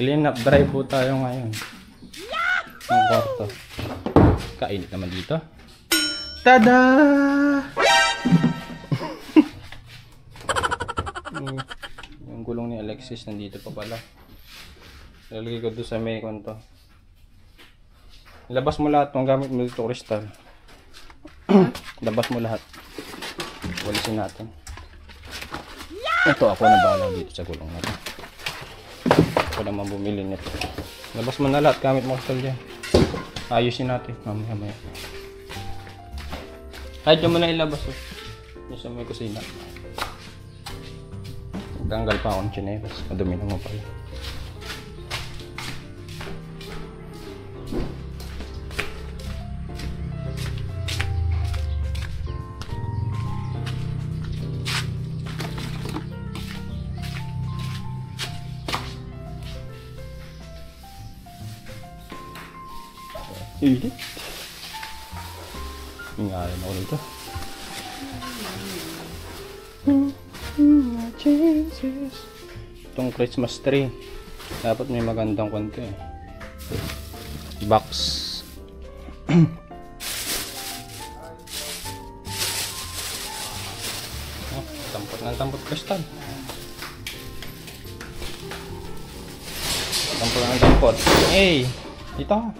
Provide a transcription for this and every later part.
Clean up drive po tayo ngayon. Ang kwarto. Kainit naman dito. Tada! Yung gulong ni Alexis nandito pa pala. Lalagay ko doon sa may kwanto. Labas mo lahat ng gamit mo dito, Crystal. Labas mo lahat. Walisin natin. Ito ako na bahala dito sa gulong natin. Ako naman bumili nito. Labas mo na lahat gamit mo, Crystal dyan. Ayusin natin mamaya. Kahit yung mo na ilabas yung sa may kusina. Tanggal pa akong chinelas. Madumi naman pala. Init. Ingalan ako nito. Itong Christmas tree. Dapat may magandang kwento eh. Box. Oh, tampot ng tampot, Crystal. Tampot ng tampot. Hey! Dito.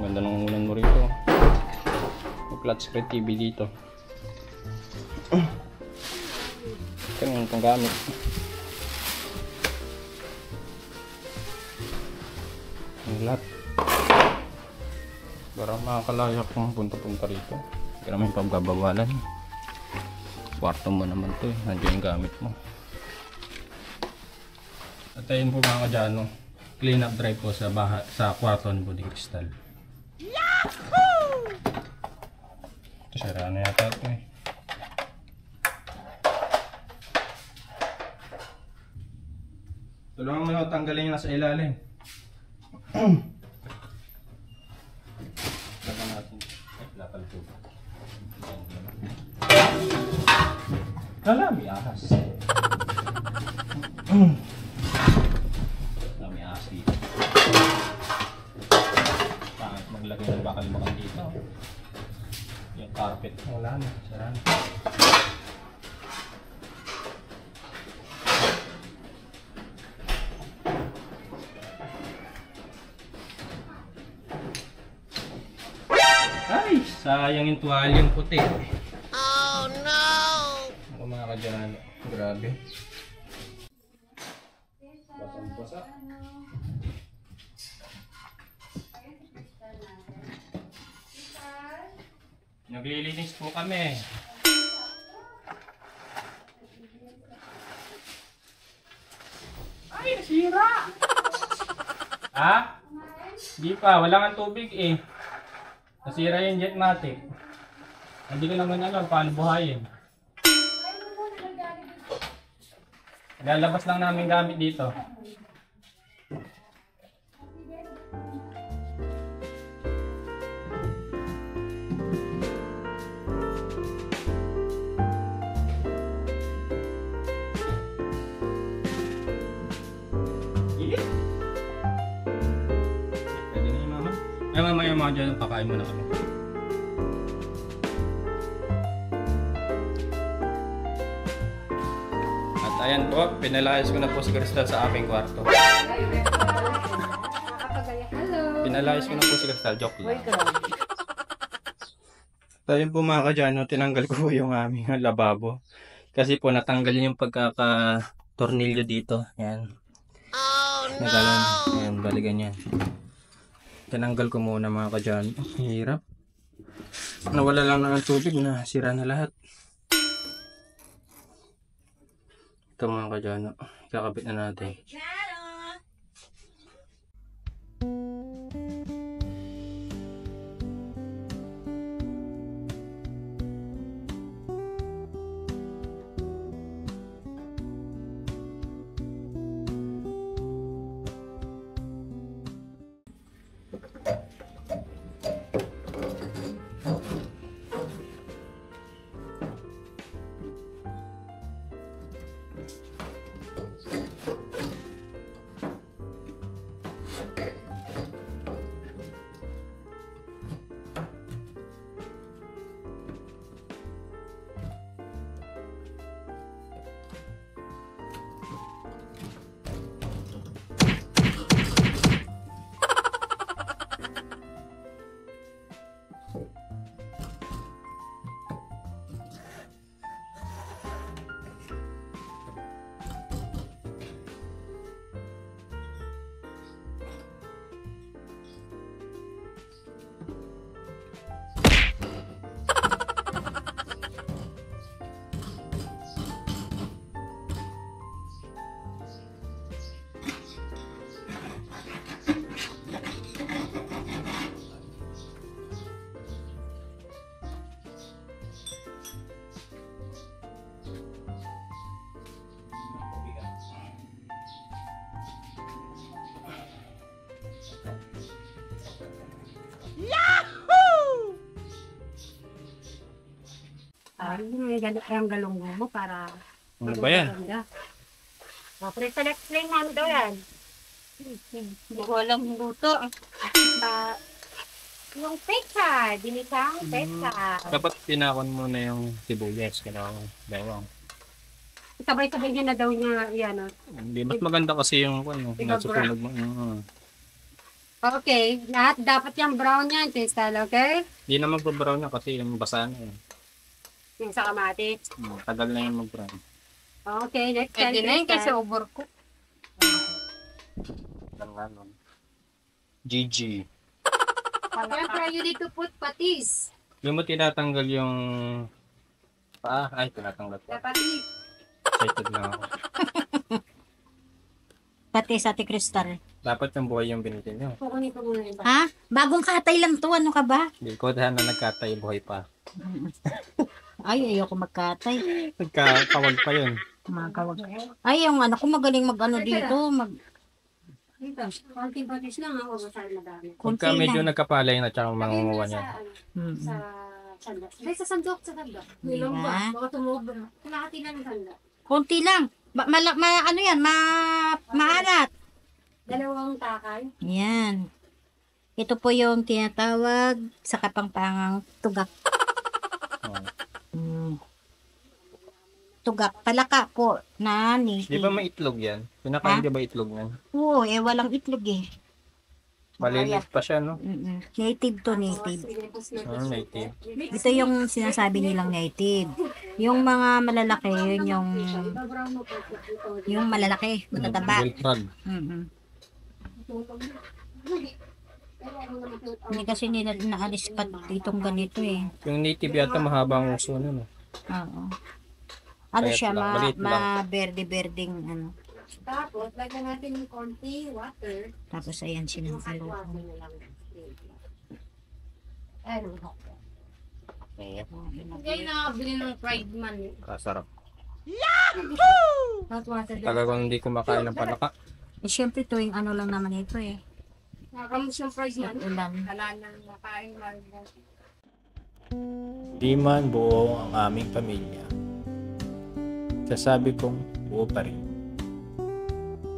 Ganda ng ulan mo rito. May flat screen TV dito. Kami itong gamit. Ang lahat. Para makakalayak kung punta-punta rito. Hindi naman pagbabawalan. Kwarto mo naman to eh. Nandiyan yung gamit mo. At ayun po mga kadyano. Clean up drive po sa kwarto ni Buddy Crystal. Ito sira na yata ito eh. Tulungan mo na tanggalin yung nasa ilalim. Lapan natin. Lapal po. Lami ahas. Lami ahas dito. Pangit maglagay ng bakal-bakal dito. Yung carpet. Wala na. Sara na. Ay! Sayang yung tuwalyang puti. Oh no! Ako mga kadyan. Grabe. Basang-basa. Naglilinis po kami. Ay, nasira! Ha? Di pa, wala nga tubig eh. Nasira yung Jetmatic. Hindi ko naman alam paano buhayin. Lalabas lang namin gamit dito. Ay, mamaya mga dyan, kakain mo na kami. At ayan po, pinalayas ko na po si Crystal sa aking kwarto. Pinalayas ko na po si Crystal, joke lang. At ayun po mga kadyano, tinanggal ko po yung aming lababo. Kasi po natanggal yung pagkaka-tornilyo dito. Ayan. Nagalan. Ayan, balikan yan. Tinanggal ko muna mga kadyan. Hirap. Nawala lang ng tubig na sira na lahat. Ito mga kadyan. Kakabit na natin. Ang galunggong mo para Ano ba yan? maganda. Pre-select namin daw yan. Hindi ko alam luto. Yung pecha, dinisang pecha. Dapat tinakon mo na yung sibuyas. Kailangan bawang. Sabay-sabay niya na daw niya yan. Hindi, mas maganda kasi yung nasa sunog mo. Okay, lahat dapat yung brown yan, Crystal, okay? Hindi na mag-brown na kasi yung basa na yun. Yung sa kamatis. Tagal na yung mag-brown. Okay, next time. Pwede na yun kasi overcook. GG. Siyempre, you need to put patis. Yung mo tinatanggal yung ay, tinatanggal pa. Patis. Excited na ako. Patis, Ate Crystal. Dapat yung buhay yung binili nyo. Kukunin ko muna yung Ha? Bagong katay lang to. Ano ka ba? Hindi ko dahil na nagkatay buhay pa. Ay, ayoko magkatay. Nagkakawal pa yun. Makakawag. Ay, yung anak ko magaling mag-ano dito. Dito, konting patis lang ako sa madami. Kunti Pagka medyo lang. nagkapalay na tsaka mangunguha niya. Sa sandok. Ay, sa sandok, sa sandok. Nilang ba? Baka tumubo. Kalahati lang ng sandok. Kunti lang. Ano yan? Maalat. Dalawang takay. Yan. Ito po yung tinatawag sa Kapampangang tugak. Tugak. Palaka po. Nani. Di ba may itlog yan? Pinakain di ba itlog yan? Oo, walang itlog eh. Malilit pa siya, no? Native to, native. Native. Ito yung sinasabi nilang native. Yung mga malalaki, yun yung malalaki, matataba. Beltrag. Hindi kasi nila naalis pa ditong ganito eh. Yung native yata mahabang uso nun. Oo. Ano Kaya siya, lang, maliit lang. berde-berding ano. Tapos, lagyan natin yung konti water. Tapos ayan sinangkalo. Ano? Hindi nakabili ng fried man. Kasarap. Hot water. Tagal ko hindi kumakain ng palaka. Eh syempre tuwing ano lang naman ito eh. Nakakamus yung fried man. Ulan. Wala nang makain man. Di man buo ang aming pamilya. Sasabi kong buo pa rin.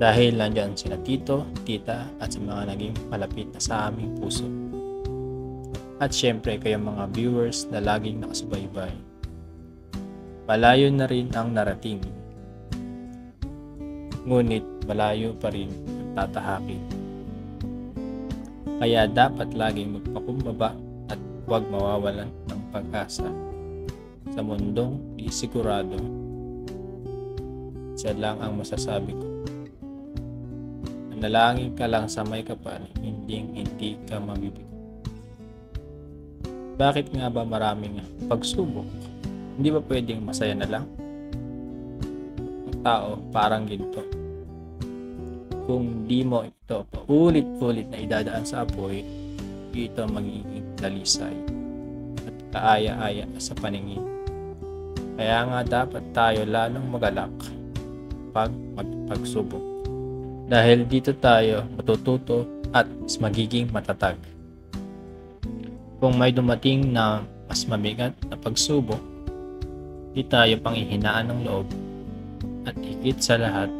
Dahil nandyan sila tito, tita at sa mga naging malapit na sa aming puso. At syempre kayong mga viewers na laging nakasubaybay. Malayo na rin ang narating. Ngunit malayo pa rin ang tatahakin. Kaya dapat laging magpakumbaba at huwag mawawalan ng pag-asa. Sa mundong di sigurado, isa lang ang masasabi ko. Manalangin ka lang sa may kapal, hindi ka mabibigo. Bakit nga ba maraming pagsubok? Hindi ba pwedeng masaya na lang? Ang tao parang ginto. Kung di mo ito paulit-ulit na idadaan sa apoy, ito magiging dalisay at kaaya-aya sa paningin. Kaya nga dapat tayo lalong magalak pag magpagsubok. Dahil dito tayo matututo at mas magiging matatag. Kung may dumating na mas mabigat na pagsubok, di tayo panghihinaan ng loob at higit sa lahat,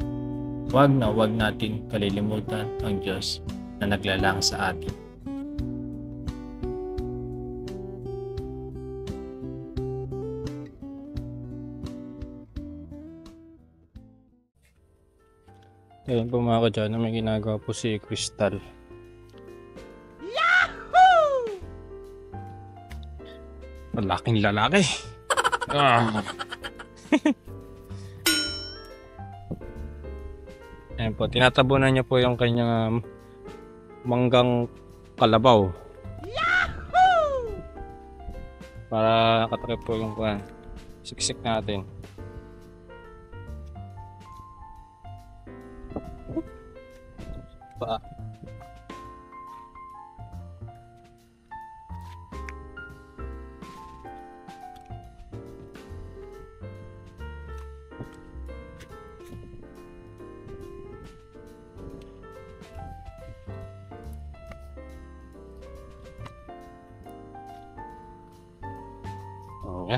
huwag natin kalilimutan ang Diyos na naglalang sa atin. Ayun po mga kadyan, may ginagawa po si Crystal. Yahoo! Malaking lalaki. Ayan po, tinatabunan niya po yung kanyang manggang kalabaw. Yahoo! Para katakip po yung siksik natin. Pa. Oh, ya.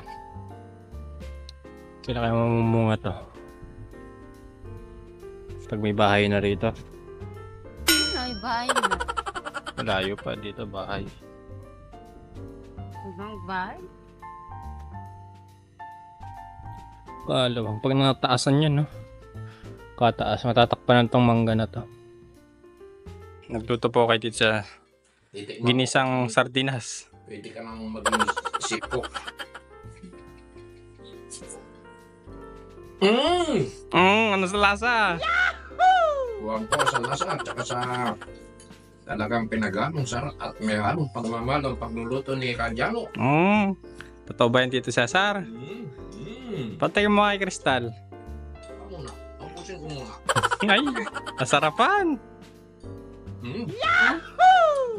Kailan kaya mamumunga to? Pag may bahay na rito. Ay, bahay mo. Malayo pa dito bahay. Ibang bahay? Kalawang. Pag nataasan yan, no? Kataas. Matatakpan tong mangga na to. Nagluto po kay dito sa ginisang sardinas. Pwede ka nang maging sipo. Ano sa lasa? Huwag po sa lasa at saka sa talagang pinagamong sarap at may halong pagmamahal ang pagluluto ni Kadyano. Totoo ba yan Tito Cesar? Patay mo kay Kristal. Ako na. Tapusin ko muna. Ay, nasarapan.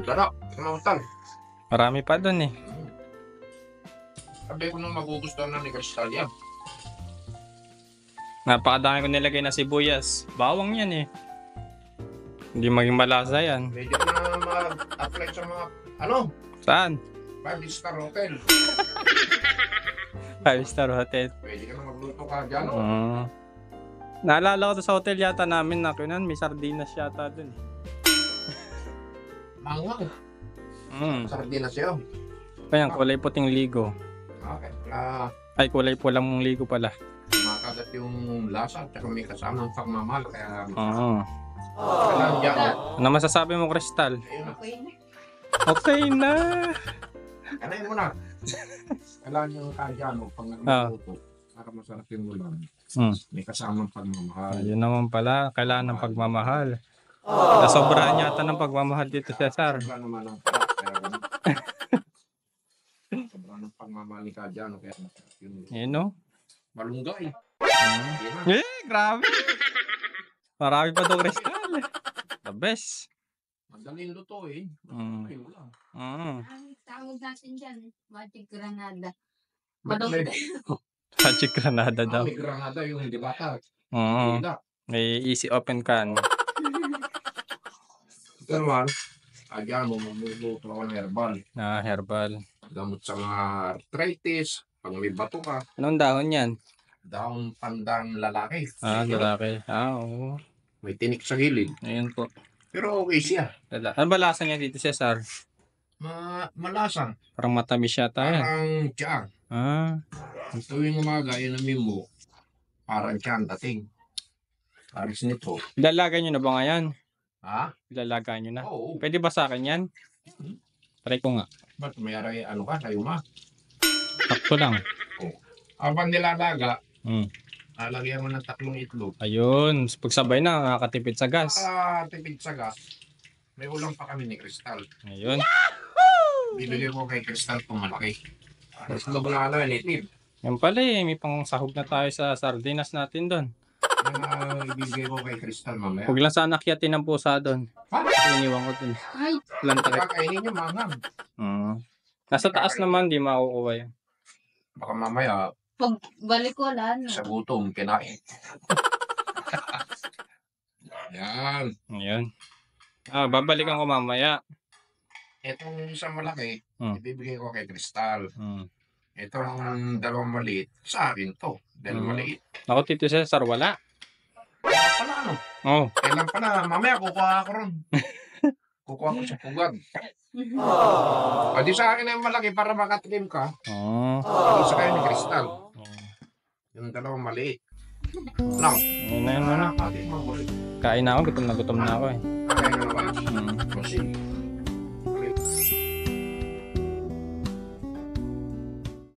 Sarap. Kamautan. Marami pa dun eh. Sabi ko nang magugustuhan na ni Kristal yan. Napakadami ko nilagay na sibuyas. Bawang yan eh. Hindi maging malasa yan. Pwede ko na mag-apply sa mga, Saan? 5-star hotel. 5-star hotel. Pwede ka na magluto Kadyano. Naalala ko to sa hotel yata namin na kunan. May sardinas yata dun eh. Mangang. Sardinas yun. Kaya kulay puting ligo. Okay. Ay, kulay pulang mong ligo pala. Makagat yung lasa at saka may kasamang pagmamahal. Kaya Oo. kailangan dyan. Ano masasabi mo, Kristal? Ayun na. Okay na. Kanayin mo na. Kailangan yung Kadyano pag nagluto. Para masarap yung ulam. May kasamang pagmamahal. Ayun naman pala. Kailangan ng pagmamahal. Nasobrahan yata ng pagmamahal dito, Cesar. Sobra naman ang pala. Kaya ganun. Sobra ng pagmamahal ni Kadyano. Kaya masarap yung Ayun no? malunggay. Grabe. Marami pa daw Kristal. The best. Madaling luto eh. Mm. Ayun lang. Ang tawag natin dyan, Magic Granada. Magic Granada daw. May granada yung hindi bata. Oo. Hindi. May easy open can. Ito naman, Kadyano, mamuluto ako ng herbal. Herbal. Gamot sa mga arthritis, pag may bato ka, Anong dahon yan? daon pandang lalaki. Lalaki. Oo. May tinik sa gilid. Ayun po. Pero okay siya. Ano ba lasa niya dito, Cesar? Malasang. Parang matamis yata yan. Parang tiyang. Tuwing umaga, inamin mo, parang tiyang dating. Paris nito. Ilalaga nyo na ba ngayon? Ha? Ilalaga nyo na. Oo. Pwede ba sa akin yan? Try ko nga. Ba't may aray, ano ka, tayo ma? Sakto lang. Habang nilalaga, Mm. lalagyan mo ng 3 itlog. Ayun. Pagsabay na, nakakatipid sa gas. Tipid sa gas. May ulam pa kami ni Kristal. Ayun. Bibigay ko kay Kristal kung malaki. Tapos na native. Yan pala eh. May pang sahog na tayo sa sardinas natin doon. Ibigay ko kay Kristal mamaya. Huwag lang sana akyatin ng pusa doon. Ha? Iniwan ko doon. Ay, Lantarik. Kakainin niyo manghang. Nasa taas naman, di makukuha yan. Baka mamaya, pag balik ko wala na. sa gutom, kinain. Yan. Ayun. Babalikan ko mamaya. Itong isang malaki, Hmm. ibibigay ko kay Kristal. Itong dalawang maliit, sa akin to. Dahil maliit. Ako, Tito Cesar, wala. Pala ano? Oh. Kailan pala, mamaya kukuha ako ron. Kukuha ko sa pugad. O di sa akin na yung malaki para makatikim ka. Di sa kayo ni Kristal. Yung dalawang maliit. Lang. Ayun na yun, ano. Atin mo ulit. Kain na ako, gutom na ako eh. Kaya nga naman. Kasi